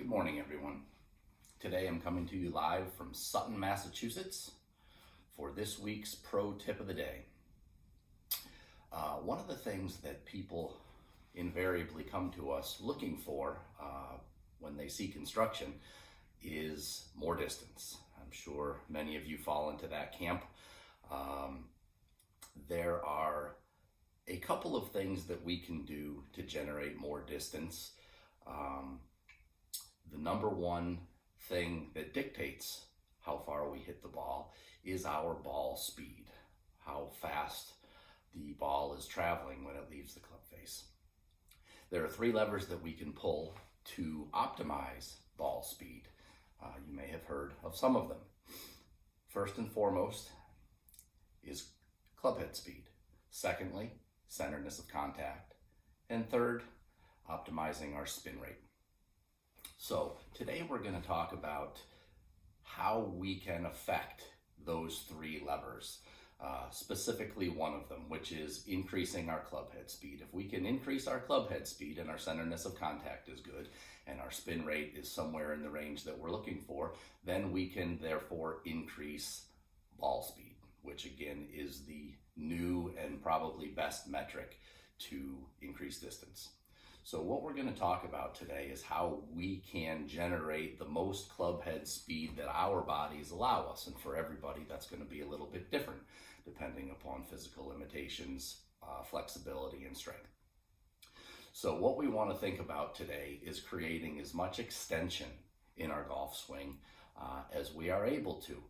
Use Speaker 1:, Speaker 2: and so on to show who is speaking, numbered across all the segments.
Speaker 1: Good morning, everyone. Today I'm coming to you live from Sutton, Massachusetts for this week's Pro Tip of the Day. One of the things that people invariably come to us looking for when they see construction is more distance. I'm sure many of you fall into that camp. There are a couple of things that we can do to generate more distance. The number one thing that dictates how far we hit the ball is our ball speed, how fast the ball is traveling when it leaves the club face. There are three levers that we can pull to optimize ball speed. You may have heard of some of them. First and foremost is club head speed. Secondly, centeredness of contact. And third, optimizing our spin rate. So today we're going to talk about how we can affect those three levers, specifically one of them, which is increasing our club head speed. If we can increase our club head speed and our centeredness of contact is good and our spin rate is somewhere in the range that we're looking for, then we can therefore increase ball speed, which again is the new and probably best metric to increase distance. So what we're going to talk about today is how we can generate the most club head speed that our bodies allow us. And for everybody, that's going to be a little bit different depending upon physical limitations, flexibility, and strength. So what we want to think about today is creating as much extension in our golf swing as we are able to.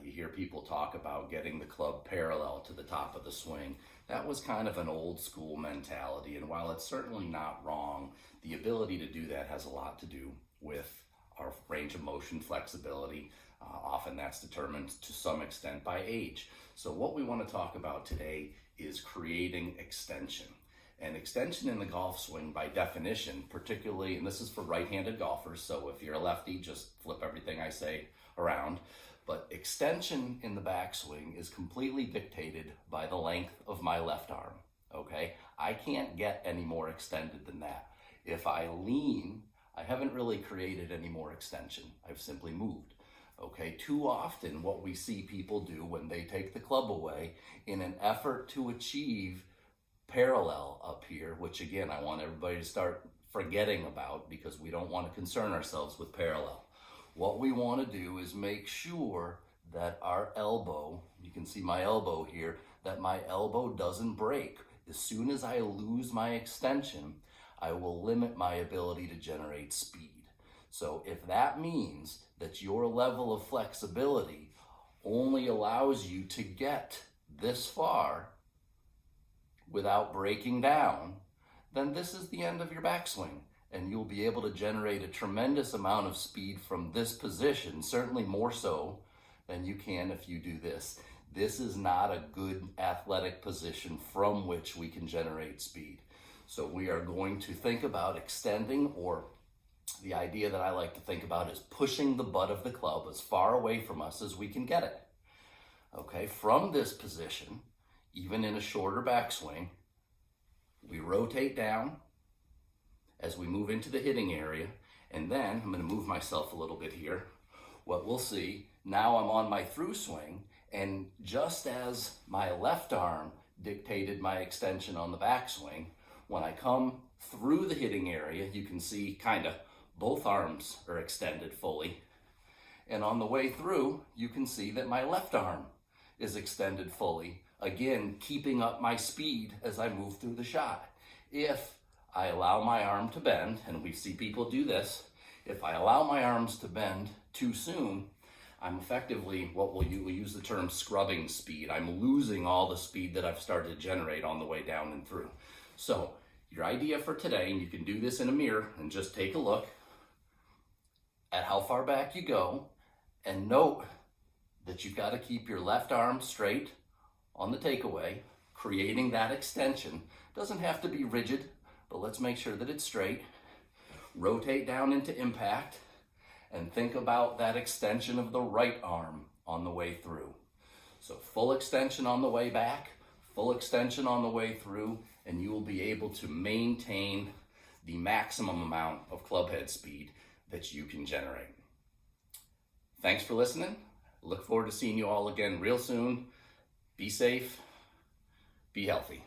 Speaker 1: You hear people talk about getting the club parallel to the top of the swing. That was kind of an old school mentality, and while it's certainly not wrong, the ability to do that has a lot to do with our range of motion flexibility. Often that's determined to some extent by age. So what we want to talk about today is creating extension. And extension in the golf swing, by definition, particularly, and this is for right-handed golfers, so if you're a lefty, just flip everything I say around. But extension in the backswing is completely dictated by the length of my left arm, okay? I can't get any more extended than that. If I lean, I haven't really created any more extension. I've simply moved, okay? Too often what we see people do when they take the club away in an effort to achieve parallel up here, which again, I want everybody to start forgetting about because we don't want to concern ourselves with parallel. What we want to do is make sure that our elbow, you can see my elbow here, that my elbow doesn't break. As soon as I lose my extension, I will limit my ability to generate speed. So if that means that your level of flexibility only allows you to get this far without breaking down, then this is the end of your backswing. And you'll be able to generate a tremendous amount of speed from this position, certainly more so than you can if you do this. This is not a good athletic position from which we can generate speed. So we are going to think about extending, or the idea that I like to think about is pushing the butt of the club as far away from us as we can get it. Okay, from this position, even in a shorter backswing, we rotate down as we move into the hitting area, and then I'm going to move myself a little bit here. What we'll see, now I'm on my through swing, and just as my left arm dictated my extension on the backswing, when I come through the hitting area, you can see kind of both arms are extended fully, and on the way through, you can see that my left arm is extended fully, again keeping up my speed as I move through the shot. If I allow my arm to bend, and we see people do this, if I allow my arms to bend too soon, I'm effectively, we'll use the term scrubbing speed. I'm losing all the speed that I've started to generate on the way down and through. So your idea for today, and you can do this in a mirror and just take a look at how far back you go, and note that you've got to keep your left arm straight on the takeaway, creating that extension. Doesn't have to be rigid, but let's make sure that it's straight. Rotate down into impact and think about that extension of the right arm on the way through. So full extension on the way back, full extension on the way through, and you will be able to maintain the maximum amount of club head speed that you can generate. Thanks for listening. Look forward to seeing you all again real soon. Be safe, be healthy.